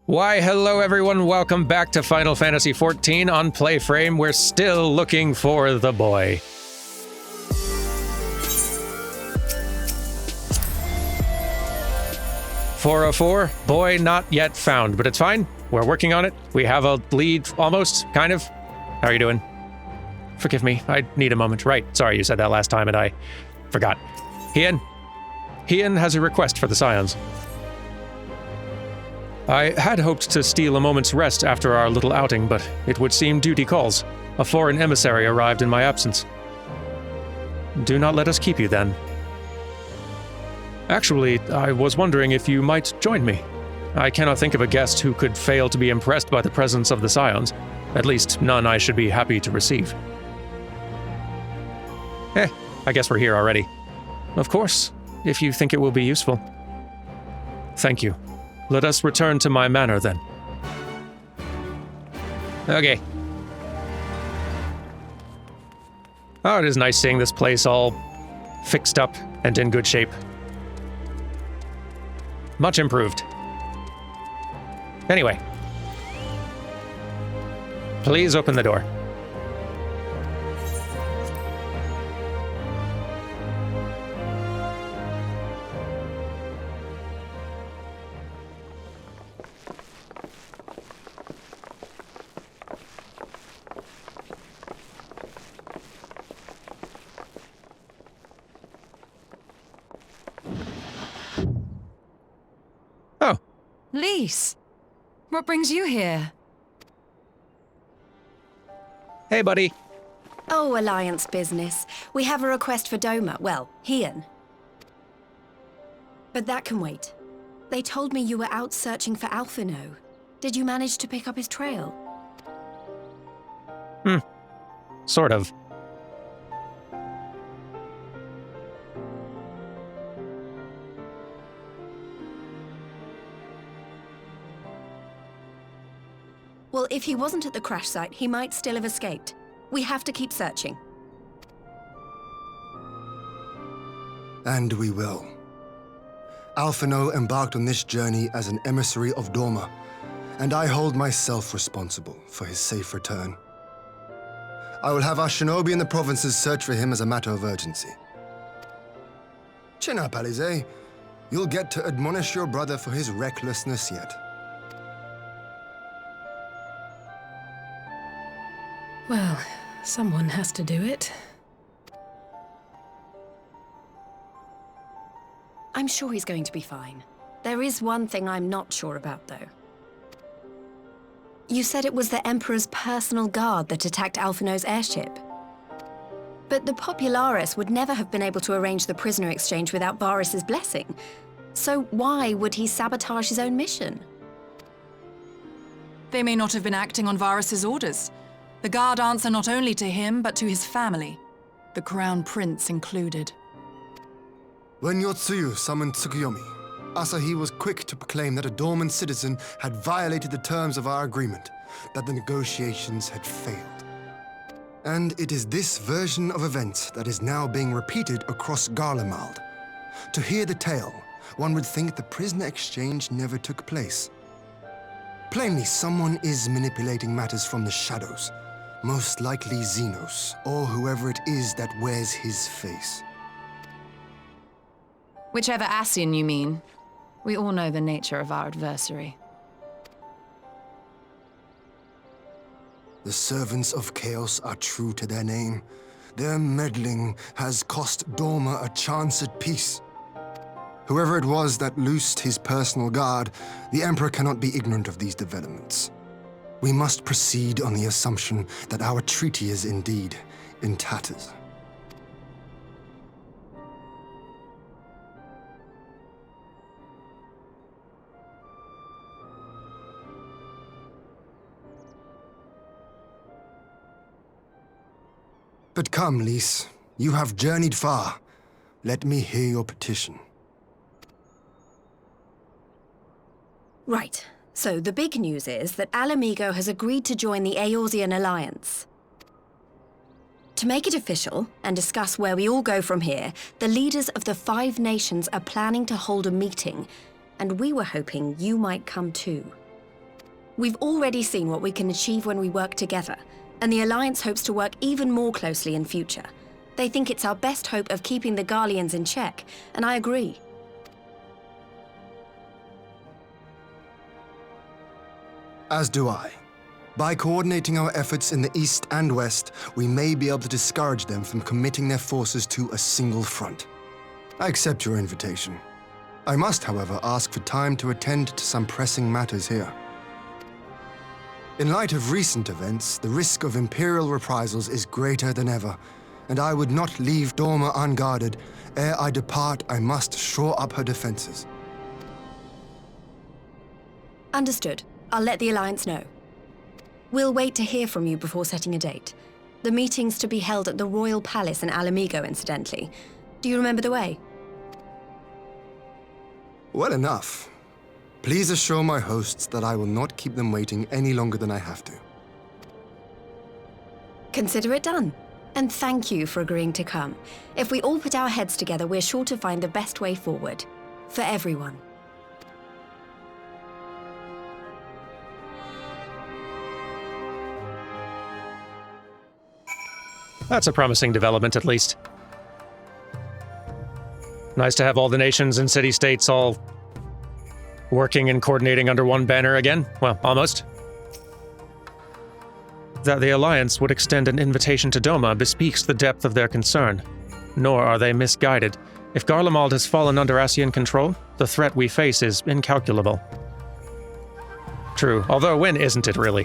Why, hello everyone, welcome back to Final Fantasy XIV on PlayFrame. We're still looking for the boy. "404, boy not yet found, but it's fine. We're working on it. We have a lead, almost, kind of. How are you doing? Forgive me, I need a moment. Right, sorry you said that last time and I forgot. Hien has a request for the Scions. I had hoped to steal a moment's rest after our little outing, but it would seem duty calls. A foreign emissary arrived in my absence. Do not let us keep you then. Actually, I was wondering if you might join me. I cannot think of a guest who could fail to be impressed by the presence of the Scions. At least none I should be happy to receive. I guess we're here already. Of course, if you think it will be useful. Thank you. Let us return to my manor, then. Okay. Oh, it is nice seeing this place all fixed up and in good shape. Much improved. Anyway. Please open the door. Lise, what brings you here? Hey, buddy. Oh, Alliance business. We have a request for Doma. Well, Hien. But that can wait. They told me you were out searching for Alphino. Did you manage to pick up his trail? Sort of. Well, if he wasn't at the crash site, he might still have escaped. We have to keep searching. And we will. Alphino embarked on this journey as an emissary of Doma, and I hold myself responsible for his safe return. I will have our shinobi in the provinces search for him as a matter of urgency. Chin up, Alize. You'll get to admonish your brother for his recklessness yet. Well, someone has to do it. I'm sure he's going to be fine. There is one thing I'm not sure about, though. You said it was the Emperor's personal guard that attacked Alphino's airship. But the Popularis would never have been able to arrange the prisoner exchange without Varus's blessing. So why would he sabotage his own mission? They may not have been acting on Varus's orders. The guard answer not only to him, but to his family, the Crown Prince included. When Yotsuyu summoned Tsukuyomi, Asahi was quick to proclaim that a dormant citizen had violated the terms of our agreement, that the negotiations had failed. And it is this version of events that is now being repeated across Garlemald. To hear the tale, one would think the prisoner exchange never took place. Plainly, someone is manipulating matters from the shadows. Most likely Xenos, or whoever it is that wears his face. Whichever Ascian you mean. We all know the nature of our adversary. The servants of chaos are true to their name. Their meddling has cost Doma a chance at peace. Whoever it was that loosed his personal guard, the Emperor cannot be ignorant of these developments. We must proceed on the assumption that our treaty is indeed in tatters. But come, Lise. You have journeyed far. Let me hear your petition. Right. So the big news is that Alamigo has agreed to join the Eorzean Alliance. To make it official and discuss where we all go from here, the leaders of the 5 nations are planning to hold a meeting, and we were hoping you might come too. We've already seen what we can achieve when we work together, and the Alliance hopes to work even more closely in future. They think it's our best hope of keeping the Garleans in check, and I agree. As do I. By coordinating our efforts in the east and west, we may be able to discourage them from committing their forces to a single front. I accept your invitation. I must, however, ask for time to attend to some pressing matters here. In light of recent events, the risk of Imperial reprisals is greater than ever, and I would not leave Dorma unguarded. Ere I depart, I must shore up her defenses. Understood. I'll let the Alliance know. We'll wait to hear from you before setting a date. The meeting's to be held at the Royal Palace in Alamigo, incidentally. Do you remember the way? Well enough. Please assure my hosts that I will not keep them waiting any longer than I have to. Consider it done. And thank you for agreeing to come. If we all put our heads together, we're sure to find the best way forward. For everyone. That's a promising development, at least. Nice to have all the nations and city-states all working and coordinating under one banner again. Well, almost. That the Alliance would extend an invitation to Doma bespeaks the depth of their concern. Nor are they misguided. If Garlemald has fallen under Ascian control, the threat we face is incalculable. True, although a win isn't it really?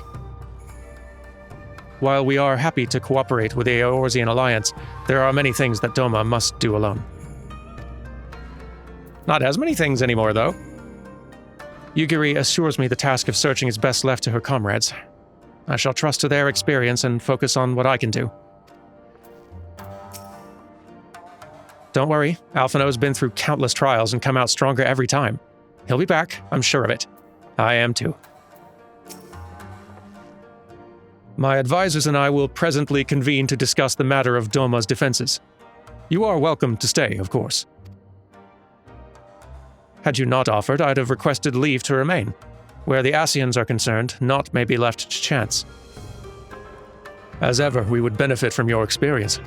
While we are happy to cooperate with the Eorzean Alliance, there are many things that Doma must do alone. Not as many things anymore, though. Yugiri assures me the task of searching is best left to her comrades. I shall trust to their experience and focus on what I can do. Don't worry, Alphino's been through countless trials and come out stronger every time. He'll be back, I'm sure of it. I am too. My advisors and I will presently convene to discuss the matter of Doma's defenses. You are welcome to stay, of course. Had you not offered, I'd have requested leave to remain. Where the Ascians are concerned, naught may be left to chance. As ever, we would benefit from your experience.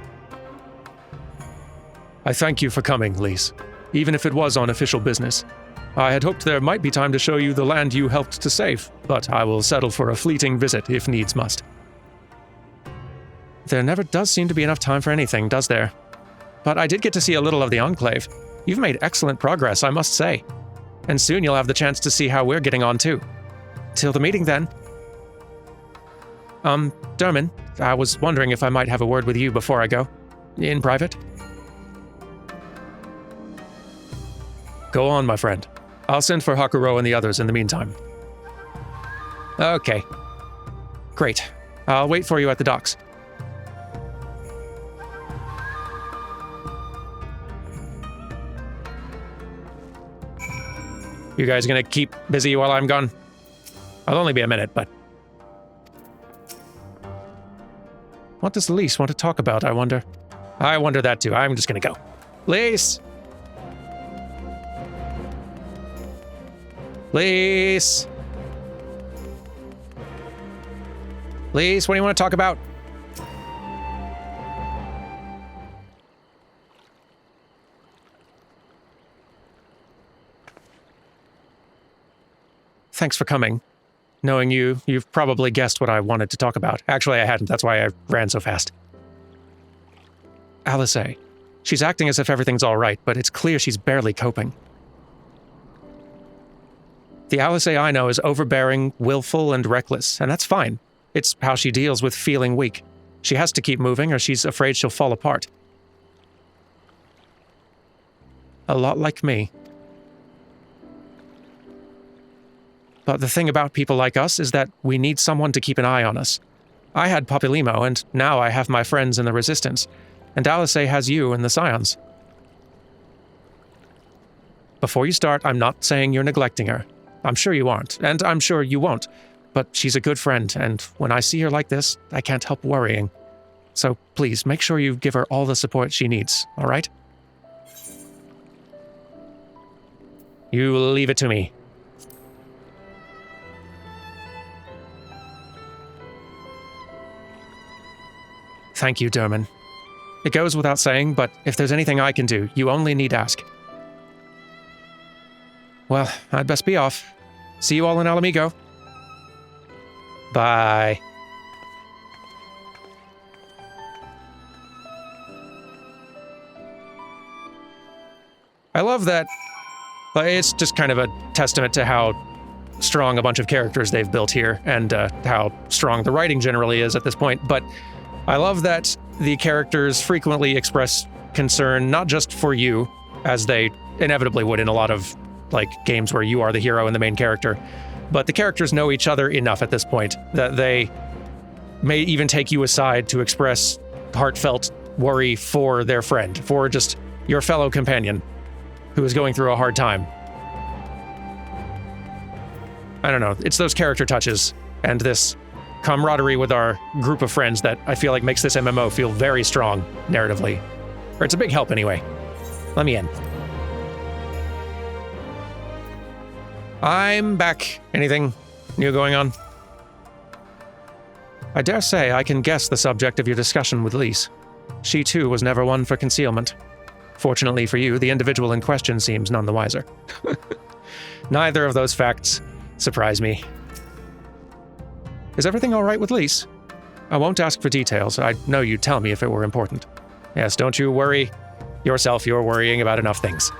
I thank you for coming, Lise, even if it was on official business. I had hoped there might be time to show you the land you helped to save, but I will settle for a fleeting visit if needs must. There never does seem to be enough time for anything, does there? But I did get to see a little of the Enclave. You've made excellent progress, I must say. And soon you'll have the chance to see how we're getting on, too. Till the meeting, then. Derman, I was wondering if I might have a word with you before I go. In private? Go on, my friend. I'll send for Hakuro and the others in the meantime. Okay. Great. I'll wait for you at the docks. You guys gonna keep busy while I'm gone? I'll only be a minute, but... What does Lise want to talk about, I wonder? I wonder that too. I'm just gonna go. Lise! Lise! Lise, what do you want to talk about? Thanks for coming. Knowing you, you've probably guessed what I wanted to talk about. Actually, I hadn't. That's why I ran so fast. Alice A. She's acting as if everything's all right, but it's clear she's barely coping. The Alice A I know is overbearing, willful, and reckless, and that's fine. It's how she deals with feeling weak. She has to keep moving, or she's afraid she'll fall apart. A lot like me. But the thing about people like us is that we need someone to keep an eye on us. I had Populimo, and now I have my friends in the Resistance, and Alice has you and the Scions. Before you start, I'm not saying you're neglecting her. I'm sure you aren't, and I'm sure you won't, but she's a good friend, and when I see her like this, I can't help worrying. So please, make sure you give her all the support she needs, all right? You leave it to me. Thank you, Derman. It goes without saying, but if there's anything I can do, you only need ask. Well, I'd best be off. See you all in Alamigo. Bye. I love that. It's just kind of a testament to how strong a bunch of characters they've built here and how strong the writing generally is at this point. But I love that the characters frequently express concern, not just for you, as they inevitably would in a lot of games where you are the hero and the main character, but the characters know each other enough at this point that they may even take you aside to express heartfelt worry for their friend, for just your fellow companion who is going through a hard time. I don't know, it's those character touches and this camaraderie with our group of friends that I feel like makes this MMO feel very strong narratively. Or it's a big help anyway. Let me in. I'm back. Anything new going on? I dare say I can guess the subject of your discussion with Lise. She too was never one for concealment. Fortunately for you, the individual in question seems none the wiser. Neither of those facts surprise me. Is everything all right with Lise? I won't ask for details. I'd know you'd tell me if it were important. Yes, don't you worry yourself. You're worrying about enough things.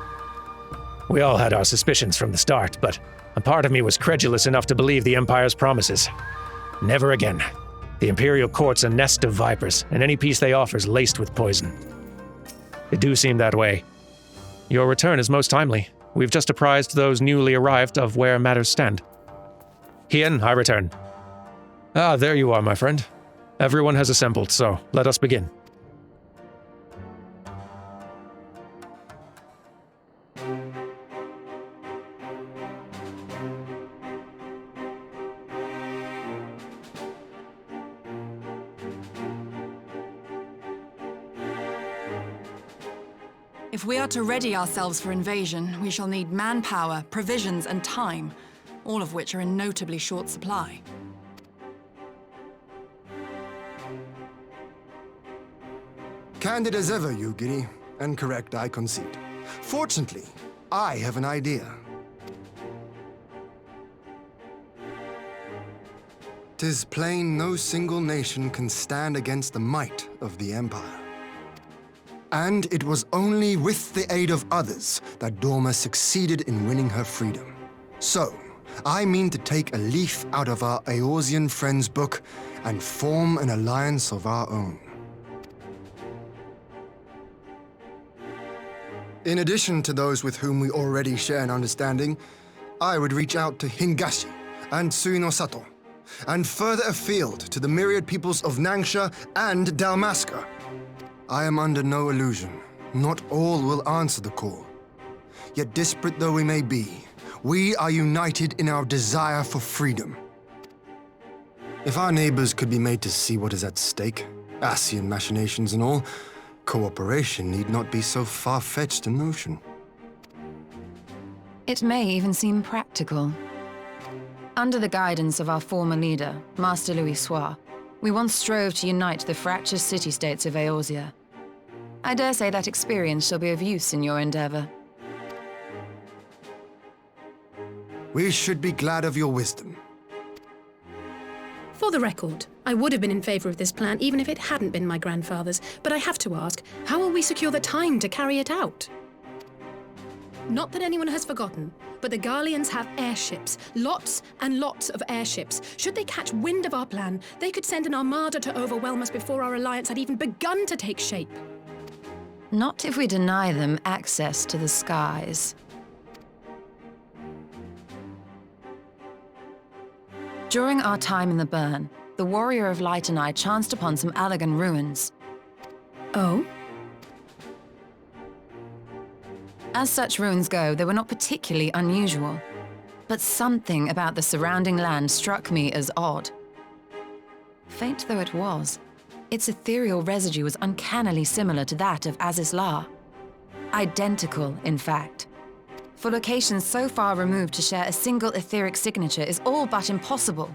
We all had our suspicions from the start, but a part of me was credulous enough to believe the Empire's promises. Never again. The Imperial Court's a nest of vipers, and any peace they offer is laced with poison. It do seem that way. Your return is most timely. We've just apprised those newly arrived of where matters stand. Hien, I return. Ah, there you are, my friend. Everyone has assembled, so let us begin. If we are to ready ourselves for invasion, we shall need manpower, provisions, and time, all of which are in notably short supply. Candid as ever, you Giddy, and correct, I concede. Fortunately, I have an idea. 'Tis plain no single nation can stand against the might of the Empire. And it was only with the aid of others that Dorma succeeded in winning her freedom. So, I mean to take a leaf out of our Eorzean friends' book and form an alliance of our own. In addition to those with whom we already share an understanding, I would reach out to Hingashi and Suinosato, and further afield to the myriad peoples of Nangsha and Dalmasca. I am under no illusion. Not all will answer the call. Yet disparate though we may be, we are united in our desire for freedom. If our neighbors could be made to see what is at stake, Ascian machinations and all, cooperation need not be so far-fetched a notion. It may even seem practical. Under the guidance of our former leader, Master Louis Soir, we once strove to unite the fractious city-states of Eorzea. I dare say that experience shall be of use in your endeavor. We should be glad of your wisdom. For the record, I would have been in favor of this plan even if it hadn't been my grandfather's, but I have to ask, how will we secure the time to carry it out? Not that anyone has forgotten, but the Garleans have airships. Lots and lots of airships. Should they catch wind of our plan, they could send an armada to overwhelm us before our alliance had even begun to take shape. Not if we deny them access to the skies. During our time in the Burn, the Warrior of Light and I chanced upon some Allagan ruins. Oh? As such ruins go, they were not particularly unusual, but something about the surrounding land struck me as odd. Faint though it was, its ethereal residue was uncannily similar to that of Azizlar. Identical, in fact. For locations so far removed to share a single etheric signature is all but impossible.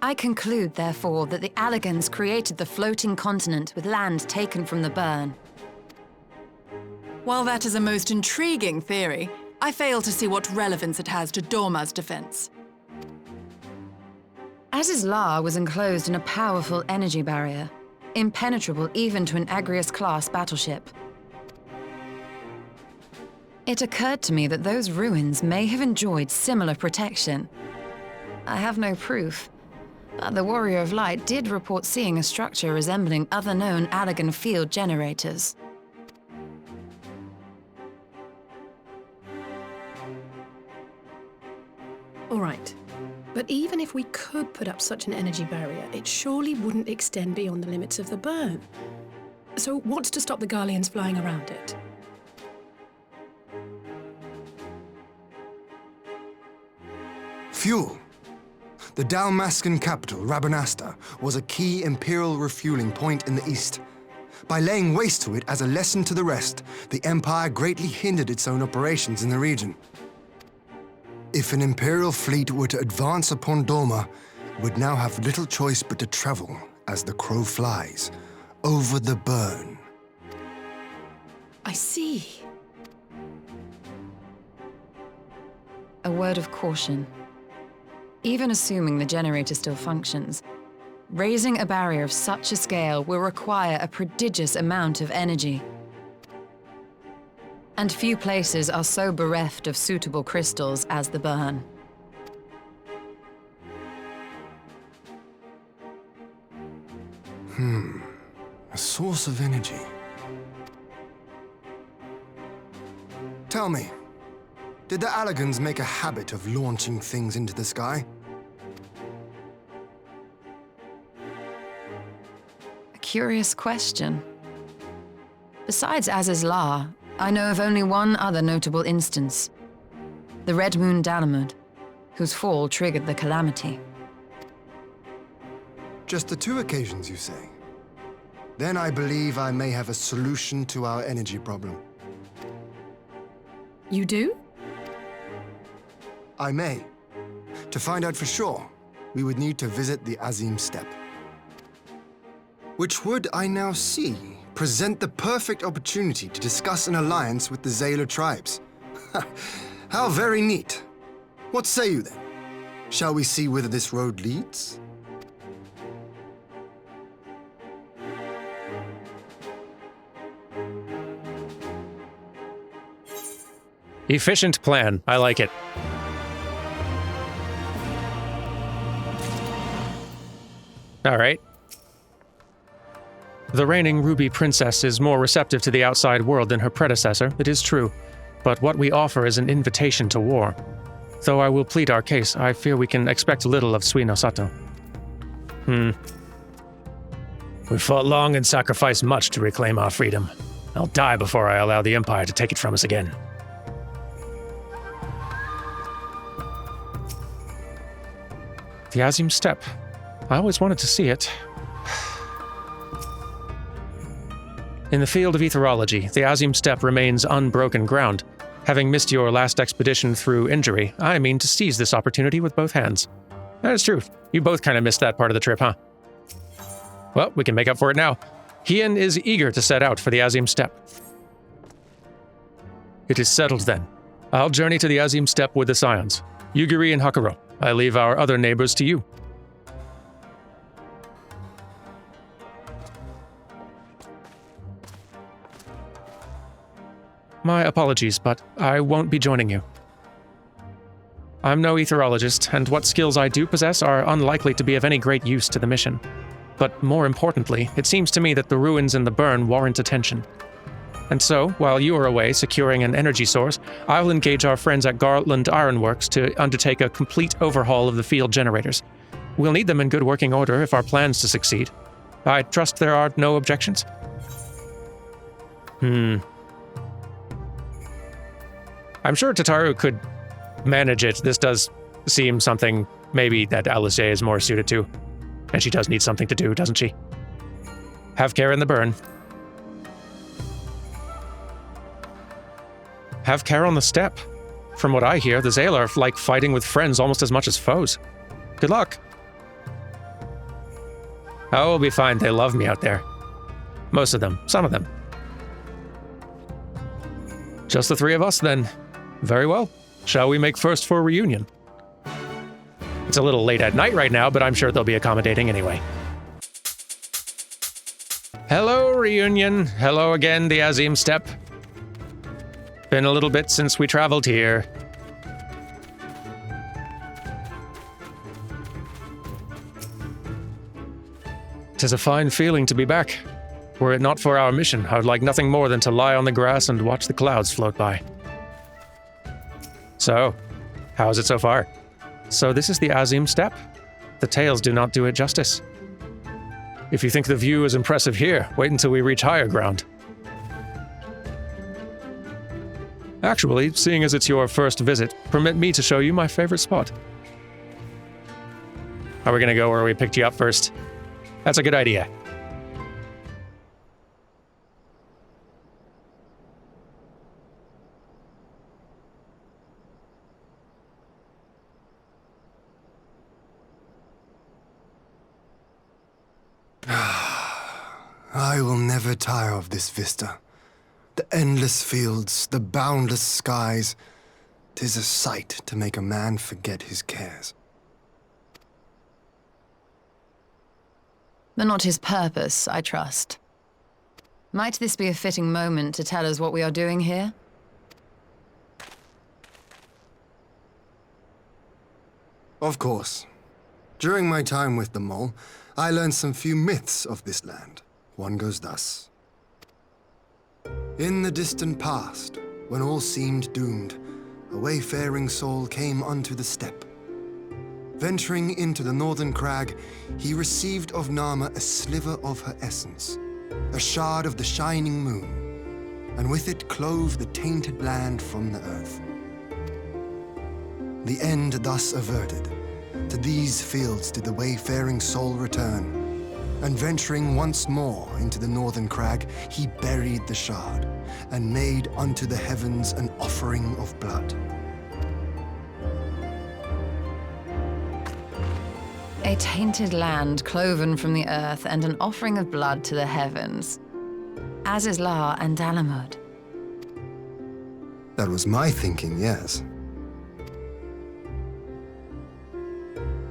I conclude, therefore, that the Allegans created the floating continent with land taken from the burn. While that is a most intriguing theory, I fail to see what relevance it has to Dorma's defense. XIV was enclosed in a powerful energy barrier, impenetrable even to an Agrius-class battleship. It occurred to me that those ruins may have enjoyed similar protection. I have no proof, but the Warrior of Light did report seeing a structure resembling other known Allegan field generators. All right. But even if we could put up such an energy barrier, it surely wouldn't extend beyond the limits of the burn. So what's to stop the Garleans flying around it? Fuel. The Dalmascan capital, Rabanasta, was a key imperial refueling point in the east. By laying waste to it as a lesson to the rest, the Empire greatly hindered its own operations in the region. If an Imperial fleet were to advance upon Dorma, it would now have little choice but to travel, as the crow flies, over the burn. I see. A word of caution. Even assuming the generator still functions, raising a barrier of such a scale will require a prodigious amount of energy. And few places are so bereft of suitable crystals as the burn. A source of energy. Tell me, did the Allegans make a habit of launching things into the sky? A curious question. Besides XIV, I know of only one other notable instance. The Red Moon Dalamud, whose fall triggered the calamity. Just the 2 occasions, you say? Then I believe I may have a solution to our energy problem. You do? I may. To find out for sure, we would need to visit the Azim Steppe. Which would, I now see, present the perfect opportunity to discuss an alliance with the Zayla tribes. How very neat. What say you then? Shall we see whither this road leads? Efficient plan. I like it. All right. The reigning Ruby Princess is more receptive to the outside world than her predecessor, it is true, but what we offer is an invitation to war. Though I will plead our case, I fear we can expect little of Suino Sato. We fought long and sacrificed much to reclaim our freedom. I'll die before I allow the Empire to take it from us again. The Azim Steppe. I always wanted to see it. In the field of etherology, the Azim Steppe remains unbroken ground. Having missed your last expedition through injury, I mean to seize this opportunity with both hands. That is true. You both kind of missed that part of the trip, huh? Well, we can make up for it now. Hien is eager to set out for the Azim Steppe. It is settled then. I'll journey to the Azim Steppe with the Scions. Yugiri and Hakuro. I leave our other neighbors to you. My apologies, but I won't be joining you. I'm no etherologist, and what skills I do possess are unlikely to be of any great use to the mission. But more importantly, it seems to me that the ruins and the burn warrant attention. And so, while you are away securing an energy source, I'll engage our friends at Garland Ironworks to undertake a complete overhaul of the field generators. We'll need them in good working order if our plans to succeed. I trust there are no objections? I'm sure Tataru could manage it. This does seem something maybe that Alice is more suited to. And she does need something to do, doesn't she? Have care in the burn. Have care on the steppe. From what I hear, the Zayla are like fighting with friends almost as much as foes. Good luck. Oh, we'll be fine. They love me out there. Most of them. Some of them. Just the three of us, then. Very well. Shall we make first for a reunion? It's a little late at night right now, but I'm sure they'll be accommodating anyway. Hello, reunion. Hello again, the Azim Steppe. Been a little bit since we traveled here. Tis a fine feeling to be back. Were it not for our mission, I would like nothing more than to lie on the grass and watch the clouds float by. So, how is it so far? So this is the Azim Steppe? The tales do not do it justice. If you think the view is impressive here, wait until we reach higher ground. Actually, seeing as it's your first visit, permit me to show you my favorite spot. Are we gonna go where we picked you up first? That's a good idea. I will never tire of this vista. The endless fields, the boundless skies. 'Tis a sight to make a man forget his cares. But not his purpose, I trust. Might this be a fitting moment to tell us what we are doing here? Of course. During my time with the mole, I learned some few myths of this land. One goes thus. In the distant past, when all seemed doomed, a wayfaring soul came unto the steppe. Venturing into the northern crag, he received of Nama a sliver of her essence, a shard of the shining moon, and with it clove the tainted land from the earth. The end thus averted, to these fields did the wayfaring soul return, and venturing once more into the northern crag, he buried the shard, and made unto the heavens an offering of blood. A tainted land cloven from the earth and an offering of blood to the heavens. Azizlar and Dalamud. That was my thinking, yes.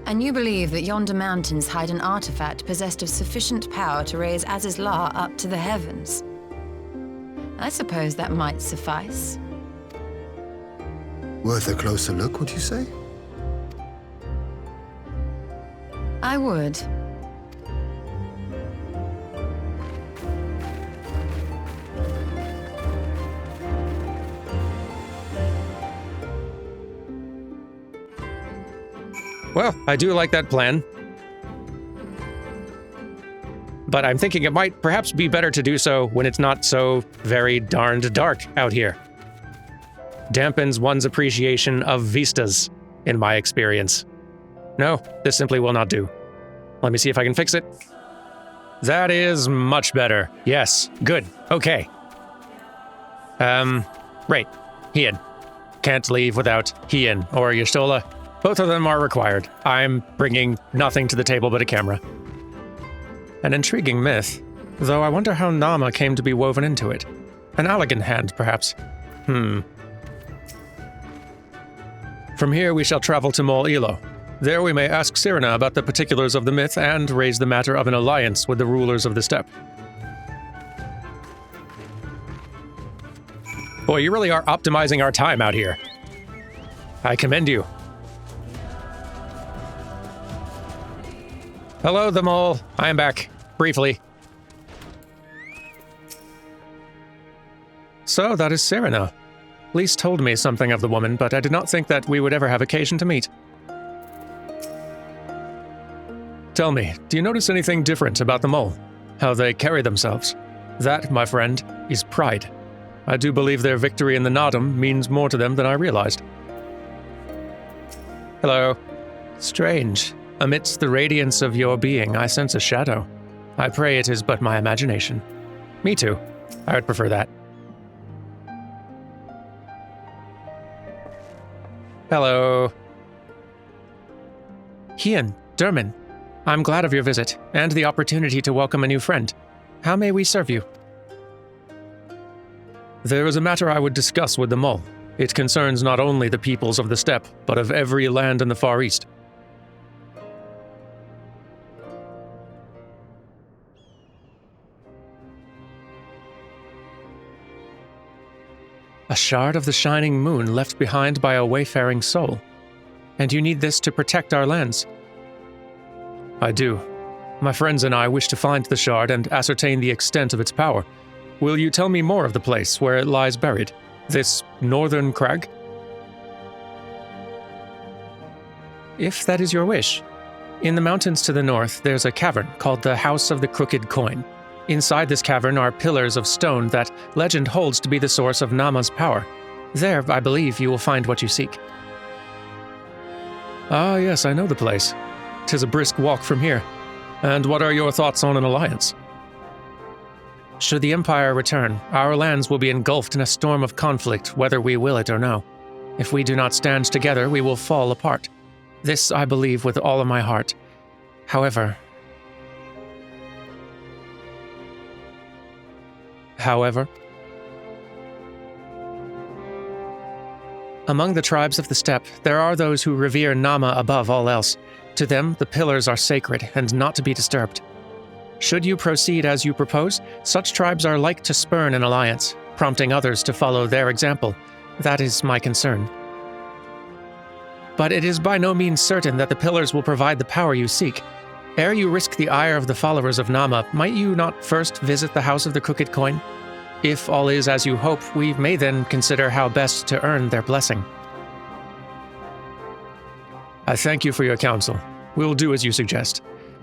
And you believe that yonder mountains hide an artifact possessed of sufficient power to raise Azizlar up to the heavens? I suppose that might suffice. Worth a closer look, would you say? I would. Well, I do like that plan. But I'm thinking it might perhaps be better to do so when it's not so very darned dark out here. Dampens one's appreciation of vistas, in my experience. No, this simply will not do. Let me see if I can fix it. That is much better. Yes, good. Okay. Right. Hien. Can't leave without Hien or Y'shtola. Both of them are required. I'm bringing nothing to the table but a camera. An intriguing myth, though I wonder how Nama came to be woven into it. An elegant hand, perhaps. From here we shall travel to Mol Ilo. There we may ask Cyrena about the particulars of the myth and raise the matter of an alliance with the rulers of the steppe. Boy, you really are optimizing our time out here. I commend you. Hello, the mole. I am back. Briefly. So, that is Cyrena. Lise told me something of the woman, but I did not think that we would ever have occasion to meet. Tell me, do you notice anything different about the mole? How they carry themselves? That, my friend, is pride. I do believe their victory in the Nadam means more to them than I realized. Hello. Strange. Amidst the radiance of your being, I sense a shadow. I pray it is but my imagination. Me too. I would prefer that. Hello. Hien, Dermin. I'm glad of your visit, and the opportunity to welcome a new friend. How may we serve you? There is a matter I would discuss with the mole. It concerns not only the peoples of the steppe, but of every land in the Far East. A shard of the shining moon left behind by a wayfaring soul. And you need this to protect our lands. I do. My friends and I wish to find the shard and ascertain the extent of its power. Will you tell me more of the place where it lies buried? This northern crag? If that is your wish. In the mountains to the north, there's a cavern called the House of the Crooked Coin. Inside this cavern are pillars of stone that legend holds to be the source of Nama's power. There, I believe, you will find what you seek. Ah, yes, I know the place. 'Tis a brisk walk from here. And what are your thoughts on an alliance? Should the Empire return, our lands will be engulfed in a storm of conflict, whether we will it or no. If we do not stand together, we will fall apart. This I believe with all of my heart. However, among the tribes of the steppe, there are those who revere Nama above all else. To them, the pillars are sacred and not to be disturbed. Should you proceed as you propose, such tribes are like to spurn an alliance, prompting others to follow their example. That is my concern. But it is by no means certain that the pillars will provide the power you seek. Ere you risk the ire of the followers of Nama, might you not first visit the House of the Crooked Coin? If all is as you hope, we may then consider how best to earn their blessing. I thank you for your counsel. We'll do as you suggest.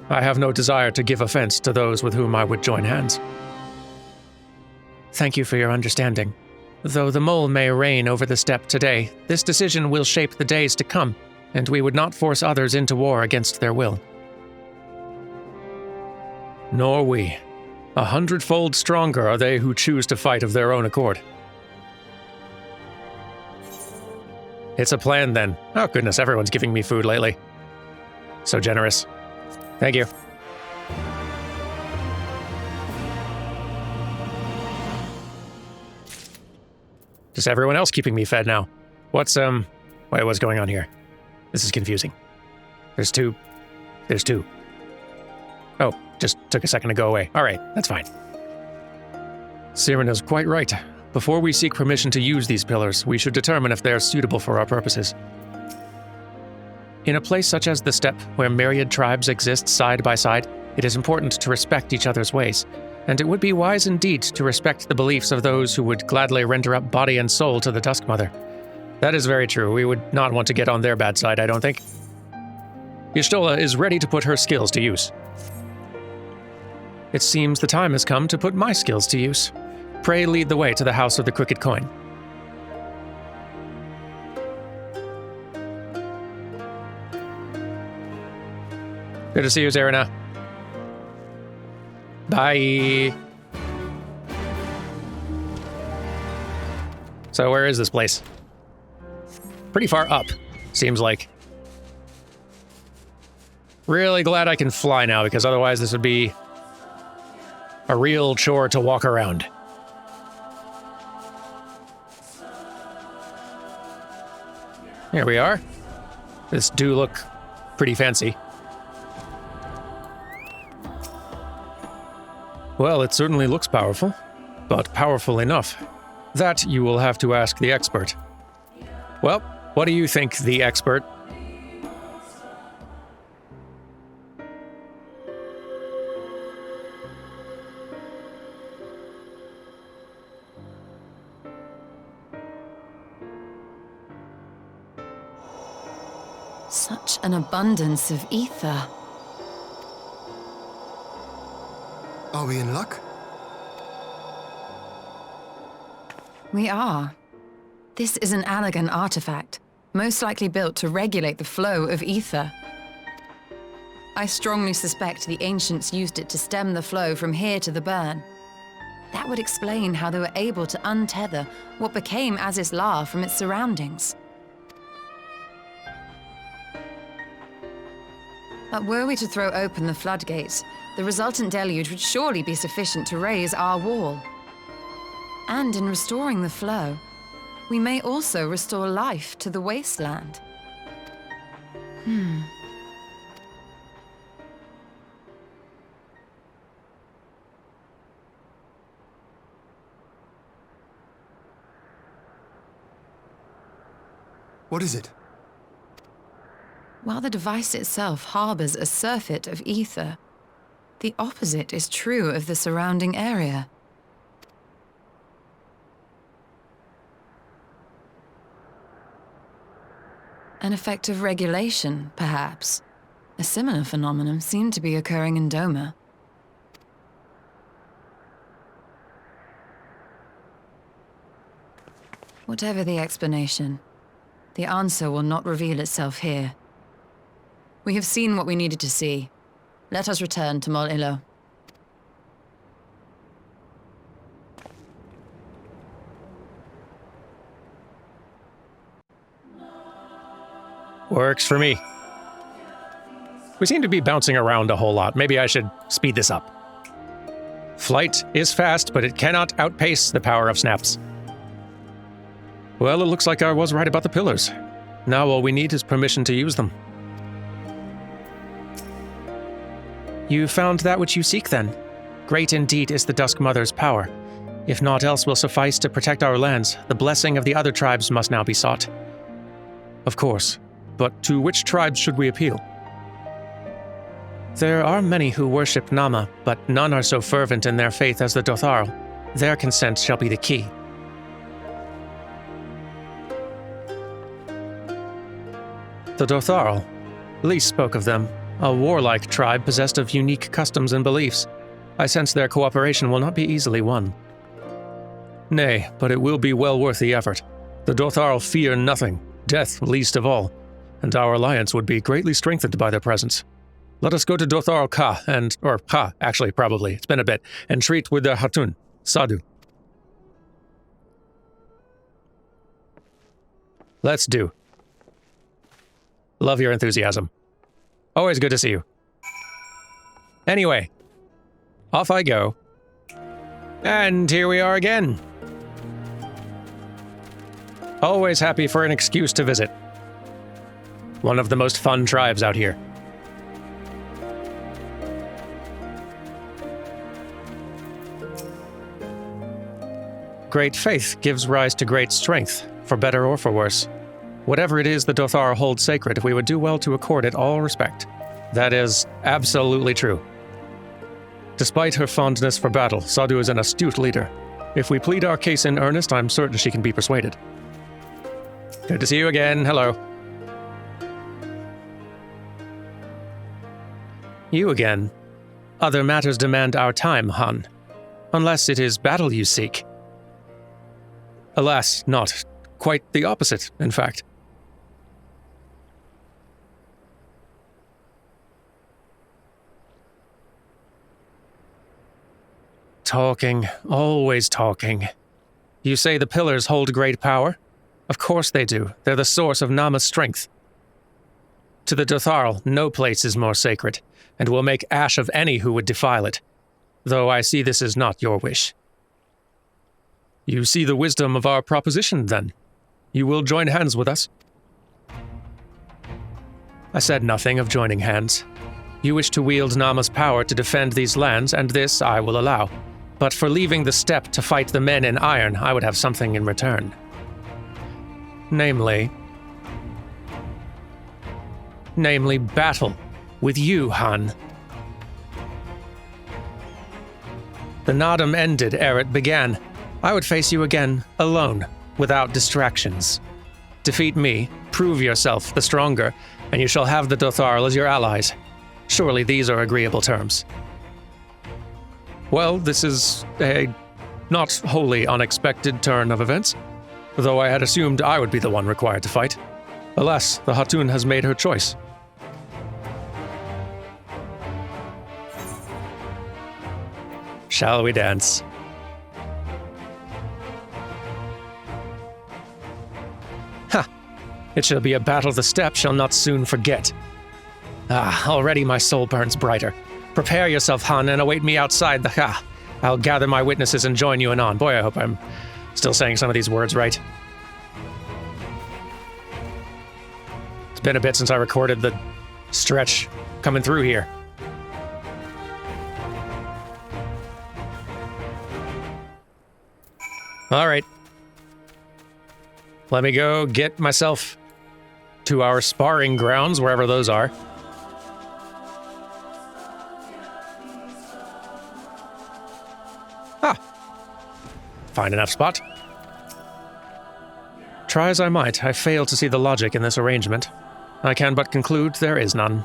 I have no desire to give offense to those with whom I would join hands. Thank you for your understanding. Though the mole may reign over the steppe today, this decision will shape the days to come, and we would not force others into war against their will. Nor we. 100-fold stronger are they who choose to fight of their own accord. It's a plan, then. Oh goodness, everyone's giving me food lately. So generous. Thank you. Just everyone else keeping me fed now. Wait, what's going on here? This is confusing. There's two. Oh, just took a second to go away. All right, that's fine. Siren is quite right. Before we seek permission to use these pillars, we should determine if they are suitable for our purposes. In a place such as the steppe, where myriad tribes exist side by side, it is important to respect each other's ways, and it would be wise indeed to respect the beliefs of those who would gladly render up body and soul to the Duskmother. That is very true. We would not want to get on their bad side, I don't think. Y'shtola is ready to put her skills to use. It seems the time has come to put my skills to use. Pray lead the way to the House of the Crooked Coin. Good to see you, Zarina. Bye. So where is this place? Pretty far up, seems like. Really glad I can fly now, because otherwise this would be a real chore to walk around. Here we are. This do look pretty fancy. Well, it certainly looks powerful, but powerful enough. That you will have to ask the expert. Well, what do you think, the expert? Such an abundance of ether. Are we in luck? We are. This is an Allagan artifact, most likely built to regulate the flow of ether. I strongly suspect the ancients used it to stem the flow from here to the burn. That would explain how they were able to untether what became Azys La from its surroundings. But were we to throw open the floodgates, the resultant deluge would surely be sufficient to raise our wall. And in restoring the flow, we may also restore life to the wasteland. What is it? While the device itself harbors a surfeit of ether, the opposite is true of the surrounding area. An effect of regulation, perhaps. A similar phenomenon seemed to be occurring in Doma. Whatever the explanation, the answer will not reveal itself here. We have seen what we needed to see. Let us return to Mol Ilo. Works for me. We seem to be bouncing around a whole lot. Maybe I should speed this up. Flight is fast, but it cannot outpace the power of snaps. Well, it looks like I was right about the pillars. Now all we need is permission to use them. You found that which you seek, then? Great indeed is the Dusk Mother's power. If naught else will suffice to protect our lands, the blessing of the other tribes must now be sought. Of course. But to which tribes should we appeal? There are many who worship Nama, but none are so fervent in their faith as the Dotharl. Their consent shall be the key. The Dotharl. Lee spoke of them, a warlike tribe possessed of unique customs and beliefs. I sense their cooperation will not be easily won. Nay, but it will be well worth the effort. The Dotharl fear nothing, death least of all, and our alliance would be greatly strengthened by their presence. Let us go to Dotharl Ka actually, probably, it's been a bit, and treat with the Hatun, Sadhu. Let's do. Love your enthusiasm. Always good to see you. Anyway, off I go. And here we are again. Always happy for an excuse to visit. One of the most fun tribes out here. Great faith gives rise to great strength, for better or for worse. Whatever it is the Dothar holds sacred, we would do well to accord it all respect. That is absolutely true. Despite her fondness for battle, Sadhu is an astute leader. If we plead our case in earnest, I'm certain she can be persuaded. Good to see you again. Hello. You again. Other matters demand our time, Han. Unless it is battle you seek. Alas, not. Quite the opposite, in fact. Talking, always talking. You say the pillars hold great power? Of course they do. They're the source of Nama's strength. To the Dotharl, no place is more sacred, and will make ash of any who would defile it. Though I see this is not your wish. You see the wisdom of our proposition, then? You will join hands with us? I said nothing of joining hands. You wish to wield Nama's power to defend these lands, and this I will allow. But for leaving the steppe to fight the men in iron, I would have something in return. Namely battle with you, Han. The Nadam ended ere it began. I would face you again, alone, without distractions. Defeat me, prove yourself the stronger, and you shall have the Dotharl as your allies. Surely these are agreeable terms. Well, this is a not wholly unexpected turn of events, though I had assumed I would be the one required to fight. Alas, the Hatun has made her choice. Shall we dance? Ha! It shall be a battle the steppe shall not soon forget. Already my soul burns brighter. Prepare yourself, Han, and await me outside the I'll gather my witnesses and join you anon. Boy, I hope I'm still saying some of these words right. It's been a bit since I recorded the stretch coming through here. All right. Let me go get myself to our sparring grounds, wherever those are. Fine enough spot. Try as I might, I fail to see the logic in this arrangement. I can but conclude there is none.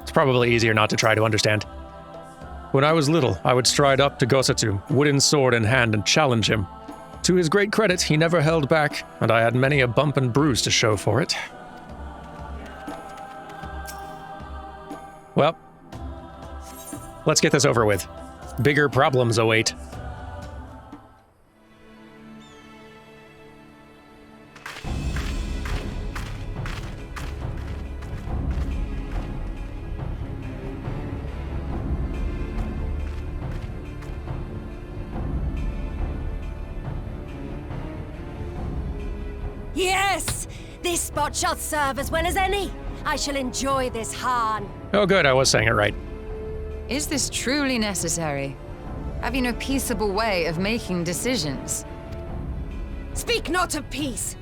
It's probably easier not to try to understand. When I was little, I would stride up to Gosatu, wooden sword in hand, and challenge him. To his great credit, he never held back, and I had many a bump and bruise to show for it. Well, let's get this over with. Bigger problems await. Yes! This spot shall serve as well as any. I shall enjoy this, Han. Oh good, I was saying it right. Is this truly necessary? Have you no peaceable way of making decisions? Speak not of peace.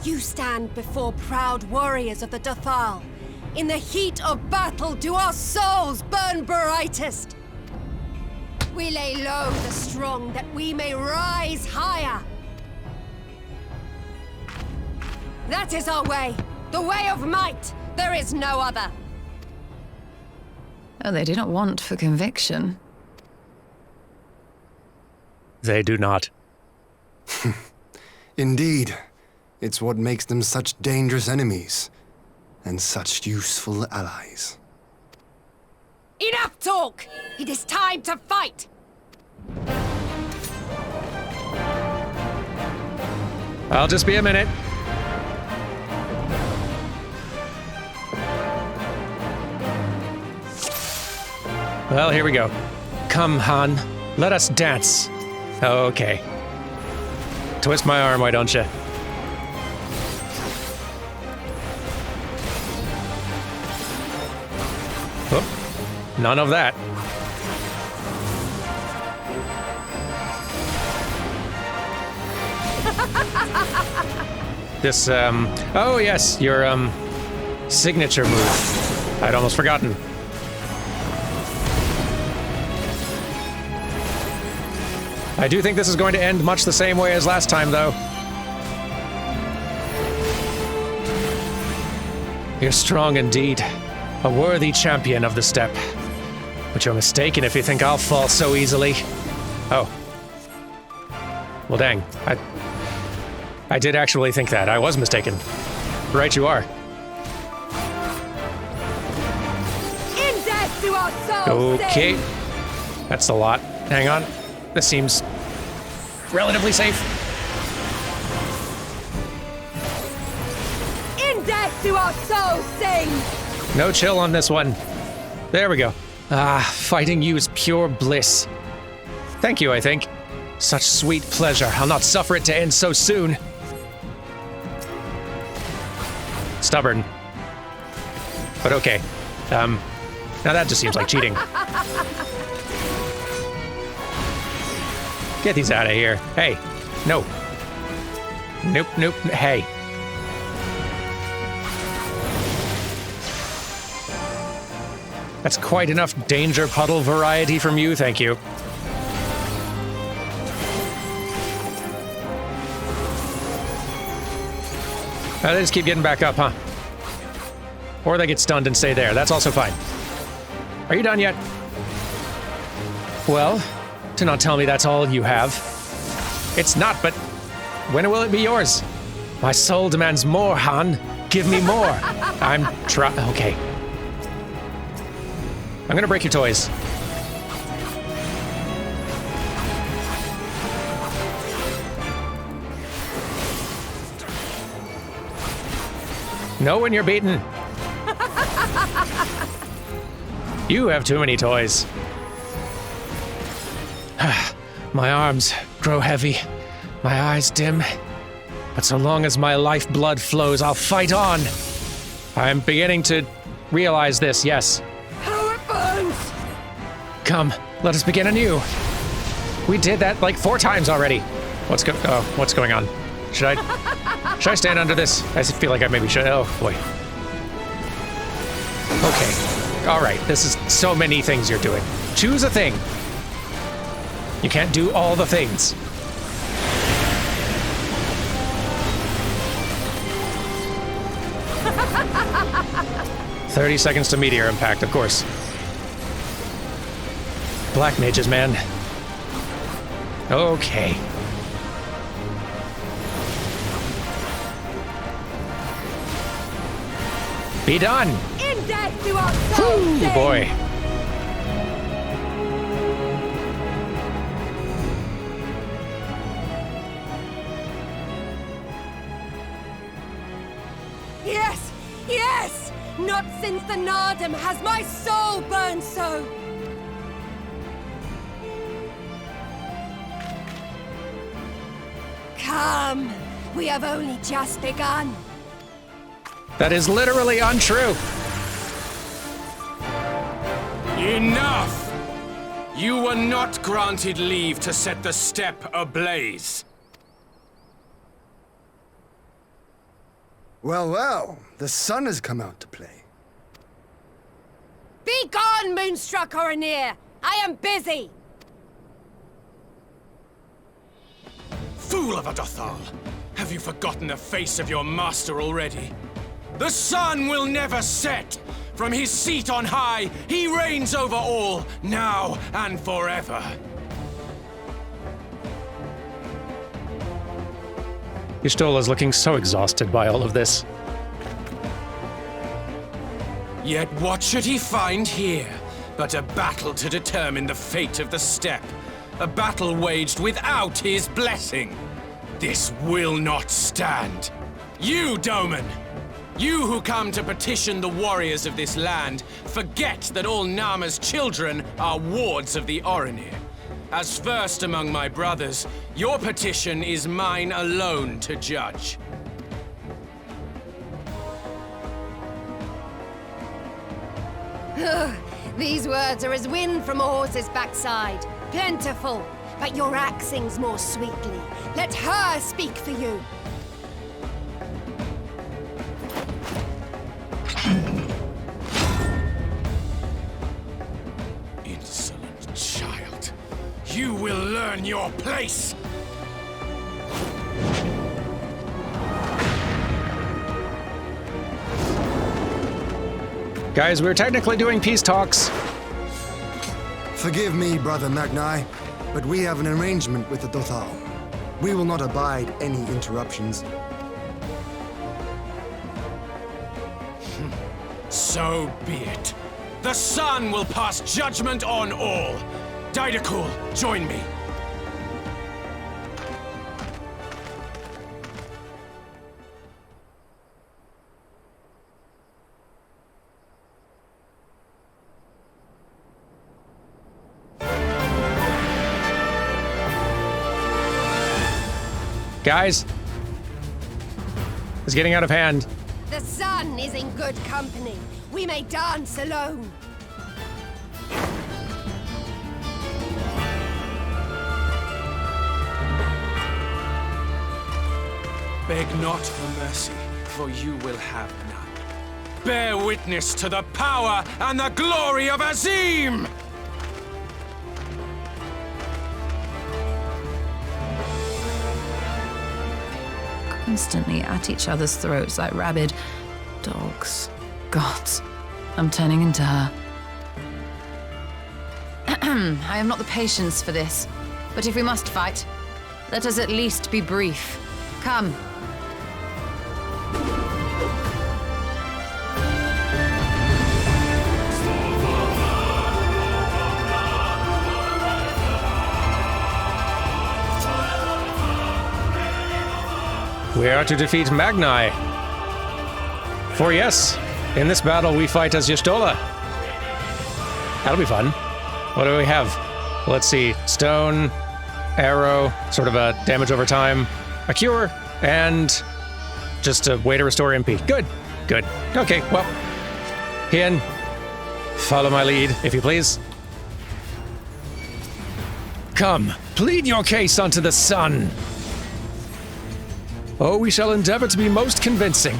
You stand before proud warriors of the Dathal. In the heat of battle do our souls burn brightest. We lay low the strong that we may rise higher. That is our way. The way of might. There is no other. Oh, they do not want for conviction. They do not. Indeed. It's what makes them such dangerous enemies, and such useful allies. Enough talk! It is time to fight! I'll just be a minute. Well, here we go. Come, Han. Let us dance. Okay. Twist my arm, why don't you? Oh, none of that. This, oh yes, your, signature move. I'd almost forgotten. I do think this is going to end much the same way as last time, though. You're strong indeed. A worthy champion of the steppe. But you're mistaken if you think I'll fall so easily. Oh. Well, dang. I did actually think that. I was mistaken. Right you are. In death do our souls Okay. sing. That's a lot. Hang on. This seems relatively safe. In death do our souls sing. No chill on this one. There we go. Fighting you is pure bliss. Thank you, I think. Such sweet pleasure. I'll not suffer it to end so soon. Stubborn. But okay. Now that just seems like cheating. Get these out of here. Hey. No. Nope, nope. Hey. That's quite enough danger puddle variety from you, thank you. They just keep getting back up, huh? Or they get stunned and stay there. That's also fine. Are you done yet? Well, do not tell me that's all you have. It's not, but when will it be yours? My soul demands more, Han. Give me more. Okay. I'm gonna break your toys. Know when you're beaten. You have too many toys. My arms grow heavy, my eyes dim. But so long as my lifeblood flows, I'll fight on. I'm beginning to realize this, yes. How it burns! Come, let us begin anew. We did that like 4 times already. What's going on? Should I stand under this? I feel like I maybe should. Oh boy. Okay. All right. This is so many things you're doing. Choose a thing. You can't do all the things. "30 seconds to meteor impact, of course. Black mages, man. Okay. Be done! In death do our souls Ooh, sing! boy. Yes! Yes! Not since the Nardum has my soul burned so! Come! We have only just begun. That is literally untrue. Enough! You were not granted leave to set the steppe ablaze. Well, well, the sun has come out to play. Be gone, Moonstruck Oranir! I am busy! Fool of a Dothal! Have you forgotten the face of your master already? The sun will never set! From his seat on high, he reigns over all, now and forever. Ystola's looking so exhausted by all of this. Yet what should he find here but a battle to determine the fate of the steppe? A battle waged without his blessing. This will not stand. You, Doman! You who come to petition the warriors of this land, forget that all Nama's children are wards of the Oranir. As first among my brothers, your petition is mine alone to judge. These words are as wind from a horse's backside. Plentiful, but your axe sings more sweetly. Let her speak for you. Insolent child. You will learn your place! Guys, we're technically doing peace talks. Forgive me, Brother Magni, but we have an arrangement with the Dothal. We will not abide any interruptions. So be it. The sun will pass judgment on all. Didakul, join me. Guys, it's getting out of hand. The sun is in good company. We may dance alone. Beg not for mercy, for you will have none. Bear witness to the power and the glory of Azim! Constantly at each other's throats like rabid dogs. Gods, I'm turning into her. I have not the patience for this, but if we must fight, let us at least be brief. Come. We are to defeat Magni. For yes, in this battle we fight as Y'shtola. That'll be fun. What do we have? Let's see. Stone, arrow, sort of a damage over time, a cure, and just a way to restore MP. Good. Good. Okay, well, Hien, follow my lead, if you please. Come, plead your case unto the sun. Oh, we shall endeavor to be most convincing.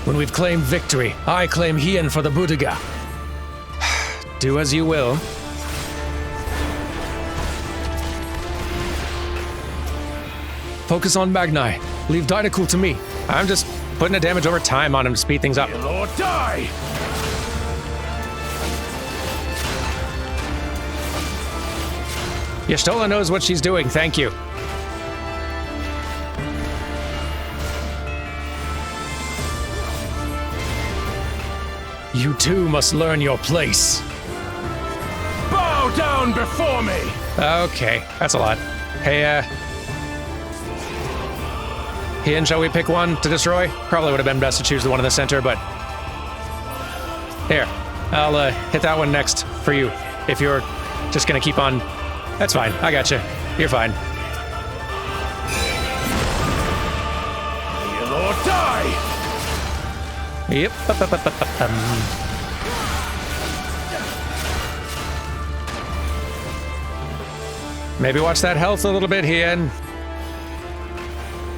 When we've claimed victory, I claim Hien for the Budiga. Do as you will. Focus on Magnai. Leave Didacul to me. I'm just putting a damage over time on him to speed things up. Lord, die! Y'shtola knows what she's doing, thank you. You too must learn your place. Bow down before me! Okay, that's a lot. Hey, Hien, shall we pick one to destroy? Probably would have been best to choose the one in the center, but... Here, I'll hit that one next for you. If you're just gonna keep on... That's fine, I got you. You're fine. May your Lord die! Yep. Maybe watch that health a little bit, Hien.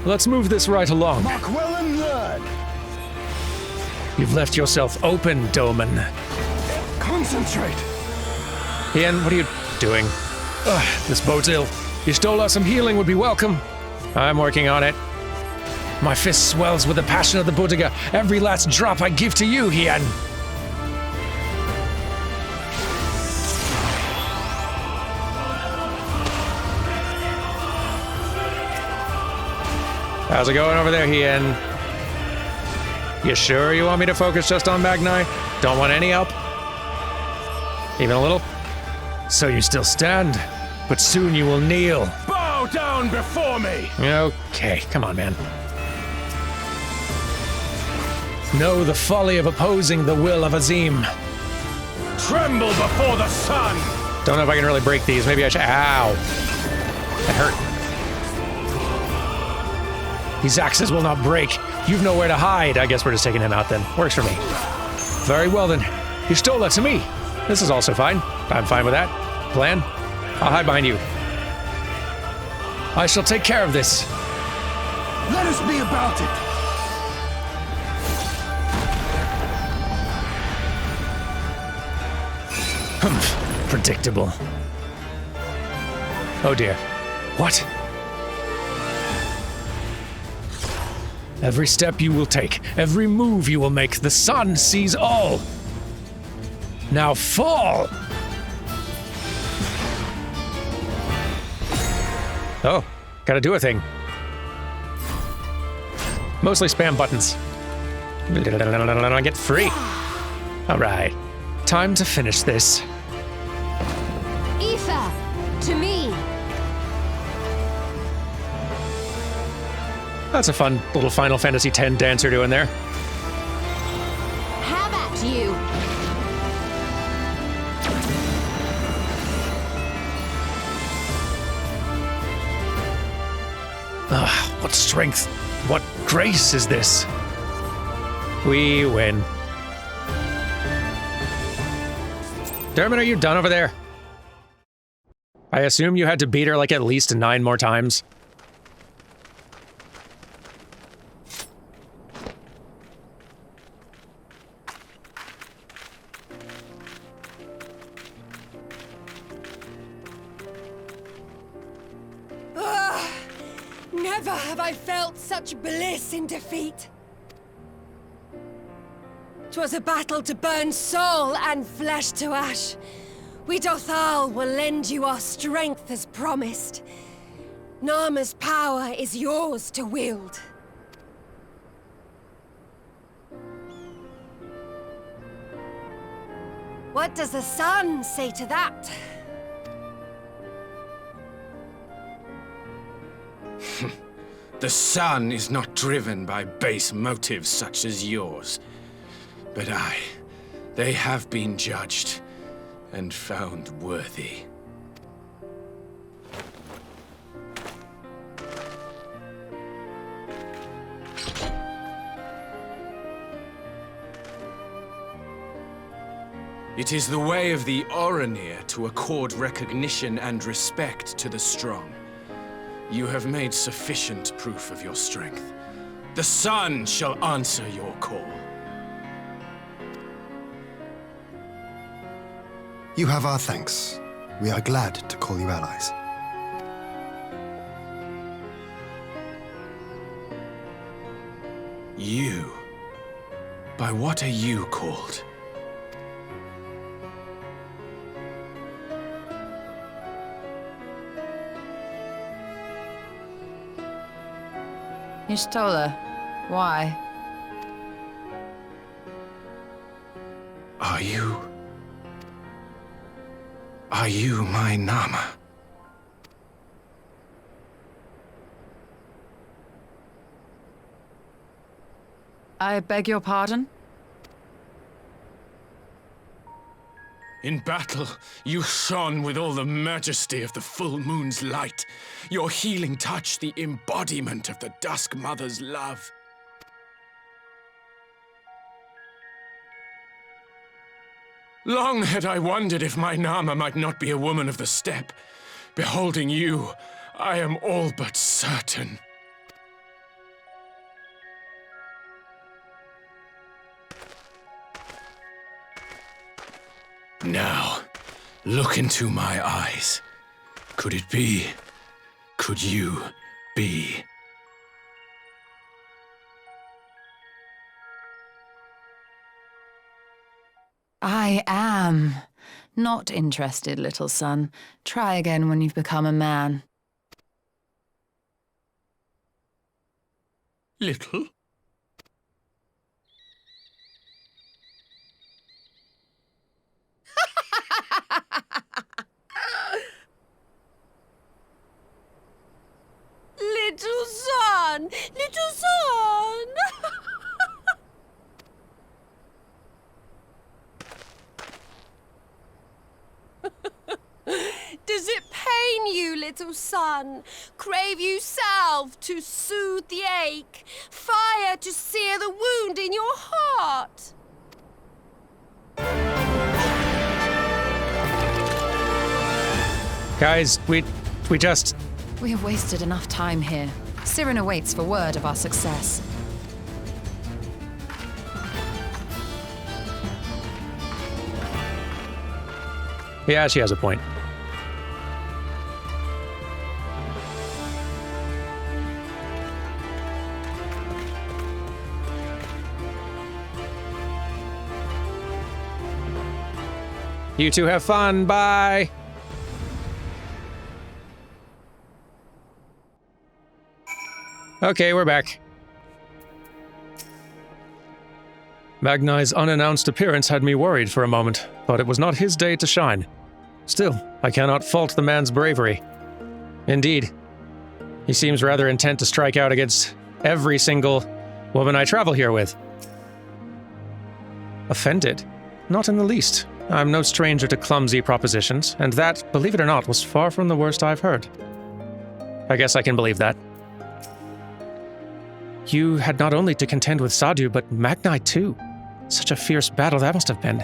Let's move this right along. Mark well and learn! You've left yourself open, Doman. Concentrate! Hien, what are you doing? Ugh, this bodes ill. Y'shtola, some healing would be welcome. I'm working on it. My fist swells with the passion of the Budiga. Every last drop I give to you, Hien. How's it going over there, Hien? You sure you want me to focus just on Magnai? Don't want any help? Even a little? So you still stand, but soon you will kneel. Bow down before me! Okay, come on, man. Know the folly of opposing the will of Azim. Tremble before the sun! Don't know if I can really break these. Maybe I should. Ow. That hurt. These axes will not break. You've nowhere to hide. I guess we're just taking him out then. Works for me. Very well then. Y'shtola to me. This is also fine. I'm fine with that. Plan? I'll hide behind you. I shall take care of this. Let us be about it! Humph. Predictable. Oh dear. What? Every step you will take, every move you will make, the sun sees all. Now fall! Oh, gotta do a thing. Mostly spam buttons. Get free. All right, time to finish this. Aoife, to me! That's a fun little Final Fantasy X dancer doing there. Have at you! What strength, what grace is this? We win. Dermot, are you done over there? I assume you had to beat her like at least 9 more times. Never have I felt such bliss in defeat. 'Twas a battle to burn soul and flesh to ash. We Dothal will lend you our strength as promised. Narma's power is yours to wield. What does the sun say to that? The sun is not driven by base motives such as yours. But They have been judged and found worthy. It is the way of the Oranir to accord recognition and respect to the strong. You have made sufficient proof of your strength. The sun shall answer your call. You have our thanks. We are glad to call you allies. You? By what are you called? Ishtola, why? Are you my Nama? I beg your pardon? In battle, you shone with all the majesty of the full moon's light. Your healing touch, the embodiment of the Dusk Mother's love. Long had I wondered if my Nama might not be a woman of the steppe. Beholding you, I am all but certain. Now, look into my eyes. Could it be? Could you be? I am. Not interested, little son. Try again when you've become a man. Little? Little son! Little son! Does it pain you, little son? Crave you salve to soothe the ache? Fire to sear the wound in your heart? Guys, we just... We have wasted enough time here. Cyrena waits for word of our success. Yeah, she has a point. You two have fun. Bye. Okay, we're back. Magnai's unannounced appearance had me worried for a moment, but it was not his day to shine. Still, I cannot fault the man's bravery. Indeed, he seems rather intent to strike out against every single woman I travel here with. Offended? Not in the least. I'm no stranger to clumsy propositions, and that, believe it or not, was far from the worst I've heard. I guess I can believe that. You had not only to contend with Sadu, but Magnai too. Such a fierce battle that must have been.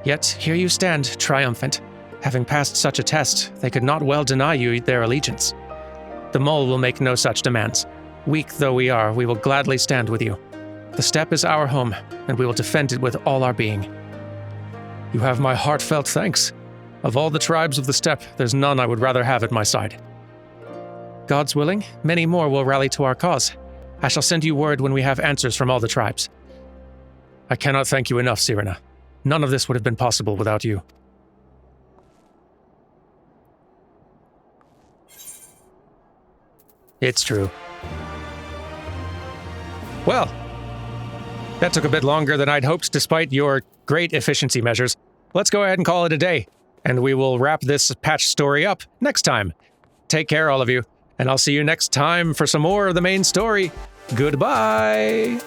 Yet here you stand, triumphant. Having passed such a test, they could not well deny you their allegiance. The Mole will make no such demands. Weak though we are, we will gladly stand with you. The steppe is our home, and we will defend it with all our being. You have my heartfelt thanks. Of all the tribes of the steppe, there's none I would rather have at my side. God's willing, many more will rally to our cause. I shall send you word when we have answers from all the tribes. I cannot thank you enough, Cyrena. None of this would have been possible without you. It's true. Well, that took a bit longer than I'd hoped despite your great efficiency measures. Let's go ahead and call it a day, and we will wrap this patch story up next time. Take care, all of you, and I'll see you next time for some more of the main story. Goodbye!